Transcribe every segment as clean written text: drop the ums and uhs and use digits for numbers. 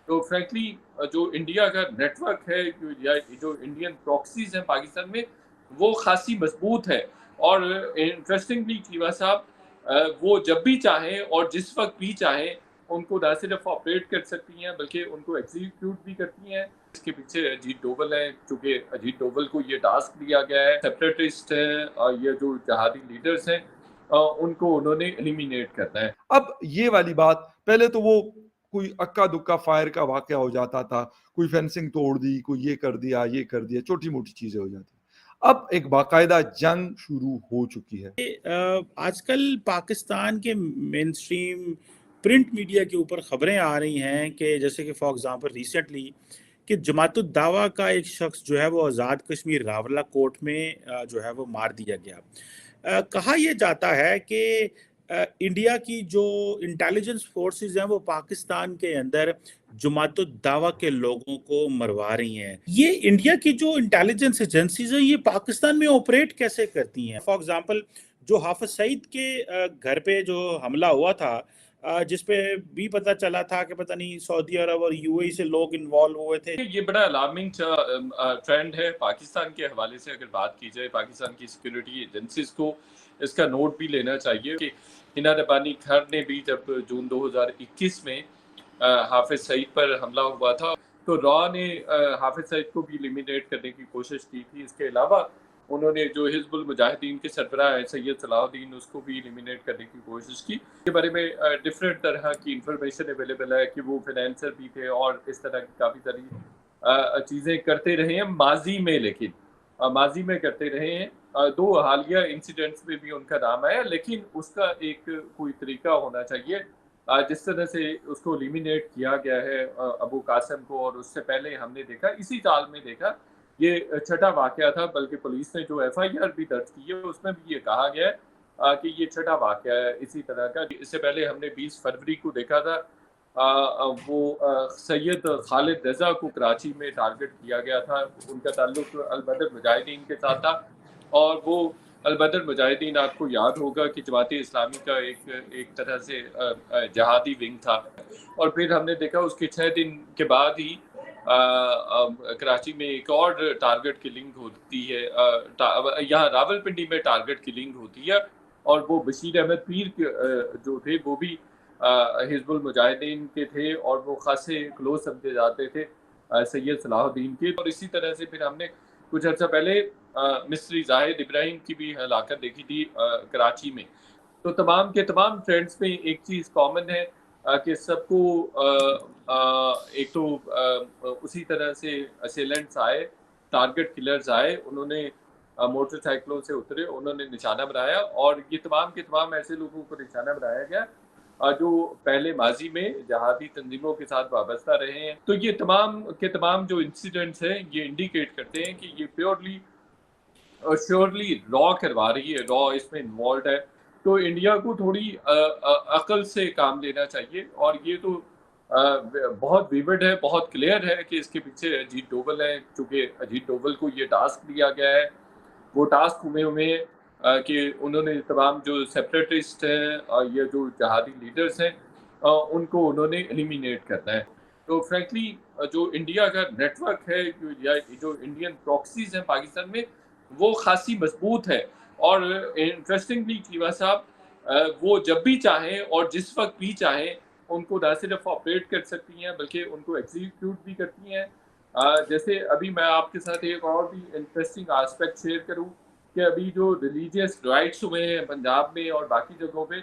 تو فرینکلی جو انڈیا کا نیٹ ورک ہے یا جو انڈین پراکسیز ہیں پاکستان میں وہ خاصی مضبوط ہے، اور انٹرسٹنگلی کلیوہ صاحب وہ جب بھی چاہیں اور جس وقت بھی چاہیں ان کو نہ صرف آپریٹ کر سکتی ہیں بلکہ ان کو ایگزیکیوٹ بھی کرتی ہیں۔ اس کے پیچھے اجیت ڈوبل ہیں، چونکہ اجیت ڈوبل کو یہ ٹاسک دیا گیا ہے، سیپریٹسٹ ہیں اور یہ جو جہادی لیڈرز ہیں ان کو انہوں نے ایلیمینیٹ کرنا ہے۔ اب یہ والی بات، پہلے تو وہ کوئی اکا دکا فائر کا واقعہ ہو جاتا تھا، کوئی فینسنگ توڑ دی، کوئی یہ کر دیا، چھوٹی موٹی چیزیں ہو جاتی، اب ایک باقاعدہ جنگ شروع ہو چکی ہے۔ آج کل پاکستان کے مین سٹریم پرنٹ میڈیا کے اوپر خبریں آ رہی ہیں کہ جیسے کہ فار ایگزامپل ریسنٹلی کہ جماعت الدعوہ کا ایک شخص جو ہے وہ آزاد کشمیر راولہ کوٹ میں جو ہے وہ مار دیا گیا۔ کہا یہ جاتا ہے کہ انڈیا کی جو انٹیلیجنس فورسز ہیں وہ پاکستان کے اندر جماعت الدعوہ کے لوگوں کو مروا رہی ہیں۔ یہ انڈیا کی جو انٹیلیجنس ایجنسیز ہیں یہ پاکستان میں آپریٹ کیسے کرتی ہیں؟ فار ایگزامپل جو حافظ سعید کے گھر پہ جو حملہ ہوا تھا، جس پہ بھی پتہ چلا تھا کہ پتہ نہیں سعودی عرب اور یو اے سے لوگ انوالو ہوئے تھے۔ یہ بڑا الارمنگ ٹرینڈ ہے پاکستان کے حوالے سے۔ اگر بات کی جائے پاکستان کی سیکیورٹی ایجنسیز کو اس کا نوٹ بھی لینا چاہیے کہ ہنا ربانی گھر نے بھی جب جون 2021 میں حافظ سعید پر حملہ ہوا تھا تو را نے حافظ سعید کو بھی ایلیمینیٹ کرنے کی کوشش کی تھی۔ اس کے علاوہ انہوں نے جو حزب المجاہدین کے سربراہ ہیں سید صلاح الدین، اس کو بھی ایلیمینیٹ کرنے کی کوشش کی۔ اس کے بارے میں ڈفرینٹ طرح کی انفارمیشن اویلیبل ہے کہ وہ فائنینسر بھی تھے اور اس طرح کی کافی ساری چیزیں کرتے رہے ہیں ماضی میں، لیکن ماضی میں کرتے رہے ہیں۔ دو حالیہ انسیڈنٹس میں بھی ان کا نام آیا، لیکن اس کا ایک کوئی طریقہ ہونا چاہیے۔ جس طرح سے اس کو ایلیمینیٹ کیا گیا ہے ابو قاسم کو، اور اس سے پہلے ہم نے دیکھا اسی سال میں دیکھا یہ چھٹا واقعہ تھا، بلکہ پولیس نے جو ایف آئی آر بھی درج کی ہے اس میں بھی یہ کہا گیا ہے کہ یہ چھٹا واقعہ ہے اسی طرح کا۔ اس سے پہلے ہم نے 20 فروری کو دیکھا تھا وہ سید خالد رضا کو کراچی میں ٹارگٹ کیا گیا تھا، ان کا تعلق البدر مجاہدین کے ساتھ تھا، اور وہ البدر مجاہدین آپ کو یاد ہوگا کہ جماعت اسلامی کا ایک طرح سے جہادی ونگ تھا۔ اور پھر ہم نے دیکھا اس کے 6 دن کے بعد ہی کراچی میں ایک اور ٹارگٹ کلنگ ہوتی ہے، یہاں راول پنڈی میں ٹارگٹ کلنگ ہوتی ہے، اور وہ بشیر احمد پیر جو تھے وہ بھی حزب المجاہدین کے تھے اور وہ خاصے کلوز سمجھے جاتے تھے سید صلاح الدین کے۔ اور اسی طرح سے پھر ہم نے کچھ عرصہ پہلے مصری زاہد ابراہیم کی بھی ہلاکت دیکھی تھی کراچی میں۔ تو تمام کے تمام ٹرینڈز میں ایک چیز کامن ہے کہ سب کو ایک تو اسی طرح سے اسیلنٹس آئے، ٹارگٹ کلرز آئے، انہوں نے موٹر سائیکلوں سے اترے، انہوں نے نشانہ بنایا، اور یہ تمام کے تمام ایسے لوگوں کو نشانہ بنایا گیا جو پہلے ماضی میں جہادی تنظیموں کے ساتھ وابستہ رہے ہیں۔ تو یہ تمام کے تمام جو انسیڈنٹس ہیں یہ انڈیکیٹ کرتے ہیں کہ یہ پیورلی شیورلی را کروا رہی ہے، را اس میں انوالوڈ ہے۔ تو انڈیا کو تھوڑی عقل سے کام لینا چاہیے، اور یہ تو بہت ویورڈ ہے، بہت کلیئر ہے کہ اس کے پیچھے اجیت ڈوبل ہیں، چونکہ اجیت ڈوبل کو یہ ٹاسک دیا گیا ہے۔ وہ ٹاسک ہوئے کہ انہوں نے تمام جو سیپریٹسٹ ہیں یا جو جہادی لیڈرز ہیں ان کو انہوں نے ایلیمینیٹ کرنا ہے۔ تو فرینکلی جو انڈیا کا نیٹ ورک ہے یا جو انڈین پراکسیز ہیں پاکستان میں وہ خاصی مضبوط ہے، اور انٹرسٹنگلی کلیوہ صاحب وہ جب بھی چاہیں اور جس وقت بھی چاہیں ان کو نہ صرف آپریٹ کر سکتی ہیں بلکہ ان کو ایگزیکیوٹ بھی کرتی ہیں۔ جیسے ابھی میں آپ کے ساتھ ایک اور بھی انٹرسٹنگ آسپیکٹ شیئر کروں کہ ابھی جو ریلیجیس رائٹس ہوئے ہیں پنجاب میں اور باقی جگہوں پہ،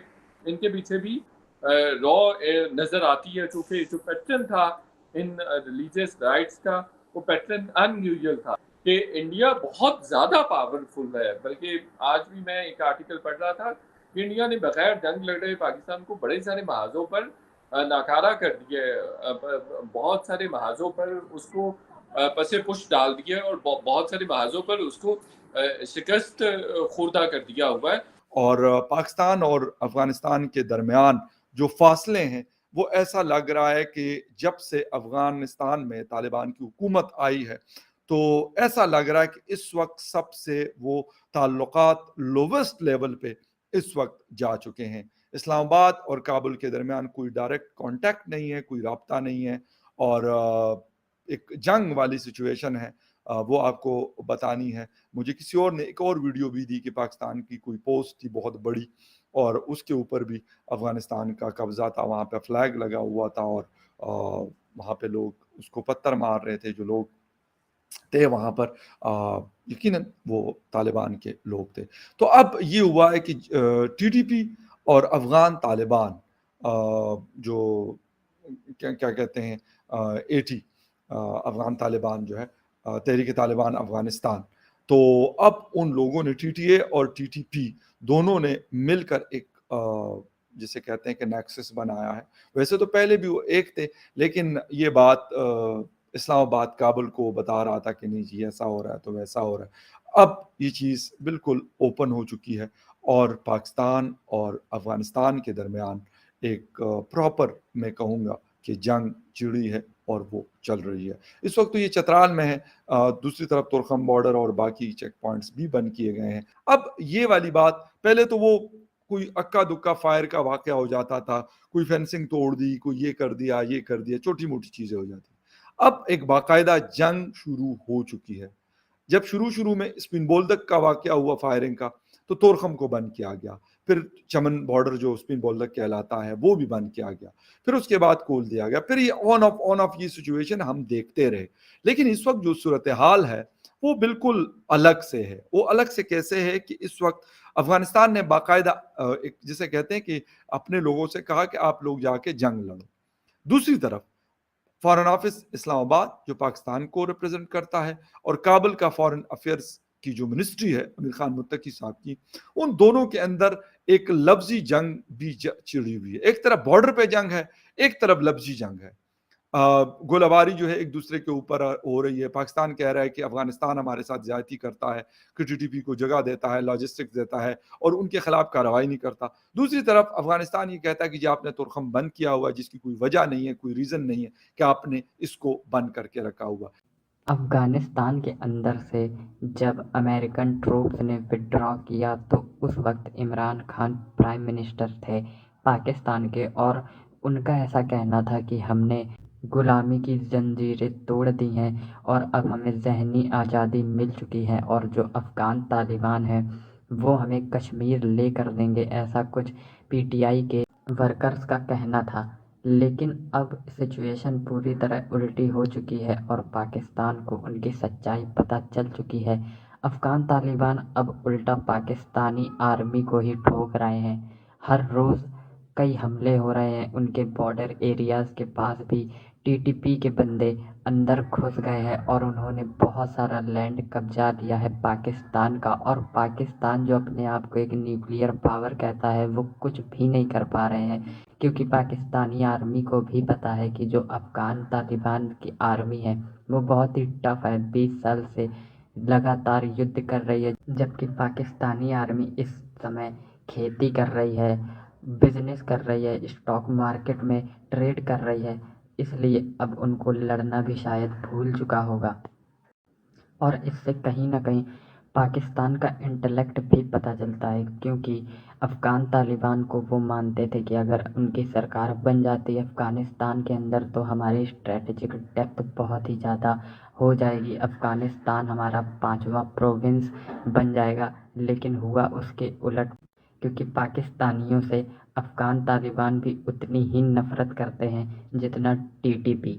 ان کے پیچھے بھی را نظر آتی ہے، کیونکہ جو پیٹرن تھا ان ریلیجیس رائٹس کا وہ پیٹرن ان یوزل تھا کہ انڈیا بہت زیادہ پاورفل ہے۔ بلکہ آج بھی میں ایک آرٹیکل پڑھ رہا تھا کہ انڈیا نے بغیر جنگ لڑے پاکستان کو بڑے سارے محاذوں پر ناکارہ کر دیا ہے، بہت سارے محاذوں پر اس کو پس پش ڈال دیا ہے، اور بہت سارے محاذوں پر اس کو شکست خوردہ کر دیا ہوا ہے۔ اور پاکستان اور افغانستان کے درمیان جو فاصلے ہیں وہ ایسا لگ رہا ہے کہ جب سے افغانستان میں طالبان کی حکومت آئی ہے تو ایسا لگ رہا ہے کہ اس وقت سب سے وہ تعلقات لووسٹ لیول پہ اس وقت جا چکے ہیں۔ اسلام آباد اور کابل کے درمیان کوئی ڈائریکٹ کانٹیکٹ نہیں ہے، کوئی رابطہ نہیں ہے، اور ایک جنگ والی سچویشن ہے وہ آپ کو بتانی ہے. مجھے کسی اور نے ایک اور ویڈیو بھی دی کہ پاکستان کی کوئی پوسٹ تھی بہت بڑی اور اس کے اوپر بھی افغانستان کا قبضہ تھا, وہاں پہ فلیگ لگا ہوا تھا اور وہاں پہ لوگ اس کو پتھر مار رہے تھے جو لوگ تھے وہاں پر, یقیناً وہ طالبان کے لوگ تھے. تو اب یہ ہوا ہے کہ ٹی ٹی پی اور افغان طالبان جو کیا کہتے ہیں ایٹی افغان طالبان جو ہے تحریک طالبان افغانستان, تو اب ان لوگوں نے ٹی ٹی اے اور ٹی ٹی پی دونوں نے مل کر ایک جسے کہتے ہیں کہ نیکسس بنایا ہے. ویسے تو پہلے بھی وہ ایک تھے, لیکن یہ بات اسلام آباد کابل کو بتا رہا تھا کہ نہیں جی ایسا ہو رہا ہے تو ویسا ہو رہا ہے. اب یہ چیز بالکل اوپن ہو چکی ہے اور پاکستان اور افغانستان کے درمیان ایک پراپر میں کہوں گا کہ جنگ چڑی ہے اور وہ چل رہی ہے. اس وقت تو یہ چترال میں ہے, دوسری طرف تورخم بارڈر اور باقی چیک پوائنٹس بھی بند کیے گئے ہیں. اب یہ والی بات, پہلے تو وہ کوئی اکا دکا فائر کا واقعہ ہو جاتا تھا, کوئی فینسنگ توڑ دی, کوئی یہ کر دیا, چھوٹی موٹی چیزیں ہو جاتی. اب ایک باقاعدہ جنگ شروع ہو چکی ہے. جب شروع میں اسپن بولدک کا واقعہ ہوا فائرنگ کا, تو تورخم کو بند کیا گیا, پھر چمن بارڈر جو اسپن بولدک کہلاتا ہے وہ بھی بند کیا گیا, پھر اس کے بعد کھول دیا گیا, پھر یہ آن آف یہ سچویشن ہم دیکھتے رہے. لیکن اس وقت جو صورتحال ہے وہ بالکل الگ سے ہے. وہ الگ سے کیسے ہے کہ اس وقت افغانستان نے باقاعدہ جسے کہتے ہیں کہ اپنے لوگوں سے کہا کہ آپ لوگ جا کے جنگ لڑو. دوسری طرف فارن آفس اسلام آباد جو پاکستان کو ریپرزینٹ کرتا ہے اور کابل کا فارن افیئرز کی جو منسٹری ہے امیر خان متقی صاحب کی, ان دونوں کے اندر ایک لفظی جنگ بھی چڑھی ہوئی ہے. ایک طرف بارڈر پہ جنگ ہے, ایک طرف لفظی جنگ ہے. گولہباری جو ہے ایک دوسرے کے اوپر ہو رہی ہے. پاکستان کہہ رہا ہے کہ افغانستان ہمارے ساتھ زیادتی کرتا ہے, کہ ٹی ٹی پی کو جگہ دیتا ہے, لاجسٹکس دیتا ہے اور ان کے خلاف کارروائی نہیں کرتا. دوسری طرف افغانستان یہ کہتا ہے کہ جی آپ نے تورخم بند کیا ہوا ہے, جس کی کوئی وجہ نہیں ہے, کوئی ریزن نہیں ہے کہ آپ نے اس کو بند کر کے رکھا ہوا. افغانستان کے اندر سے جب امریکن ٹروپس نے وڈرا کیا تو اس وقت عمران خان پرائم منسٹر تھے پاکستان کے, اور ان کا ایسا کہنا تھا کہ ہم نے غلامی کی زنجیریں توڑ دی ہیں اور اب ہمیں ذہنی آزادی مل چکی ہے, اور جو افغان طالبان ہیں وہ ہمیں کشمیر لے کر دیں گے, ایسا کچھ پی ٹی آئی کے ورکرز کا کہنا تھا. لیکن اب سچویشن پوری طرح الٹی ہو چکی ہے اور پاکستان کو ان کی سچائی پتہ چل چکی ہے. افغان طالبان اب الٹا پاکستانی آرمی کو ہی ٹھوک رہے ہیں. ہر روز کئی حملے ہو رہے ہیں. ان کے بارڈر ایریاز کے پاس بھی ٹی ٹی پی کے بندے اندر گھس گئے ہیں اور انہوں نے بہت سارا لینڈ قبضہ لیا ہے پاکستان کا, اور پاکستان جو اپنے آپ کو ایک نیوکلیئر پاور کہتا ہے وہ کچھ بھی نہیں کر پا رہے ہیں, کیونکہ پاکستانی آرمی کو بھی پتہ ہے کہ جو افغان طالبان کی آرمی ہے وہ بہت ہی ٹف ہے, 20 سال سے لگاتار یدھ کر رہی ہے, جبکہ پاکستانی آرمی اس سمے کھیتی کر رہی ہے, بزنس کر رہی ہے, اسٹاک مارکیٹ میں ٹریڈ کر رہی ہے. اس لیے اب ان کو لڑنا بھی شاید بھول چکا ہوگا, اور اس سے کہیں نہ کہیں پاکستان کا انٹلیکٹ بھی پتہ چلتا ہے, کیونکہ افغان طالبان کو وہ مانتے تھے کہ اگر ان کی سرکار بن جاتی ہے افغانستان کے اندر تو ہماری اسٹریٹجک ڈیپتھ بہت ہی زیادہ ہو جائے گی, افغانستان ہمارا 5واں پروونس بن جائے گا. لیکن ہوا اس کے الٹ, کیونکہ پاکستانیوں سے افغان طالبان بھی اتنی ہی نفرت کرتے ہیں جتنا ٹی ٹی پی.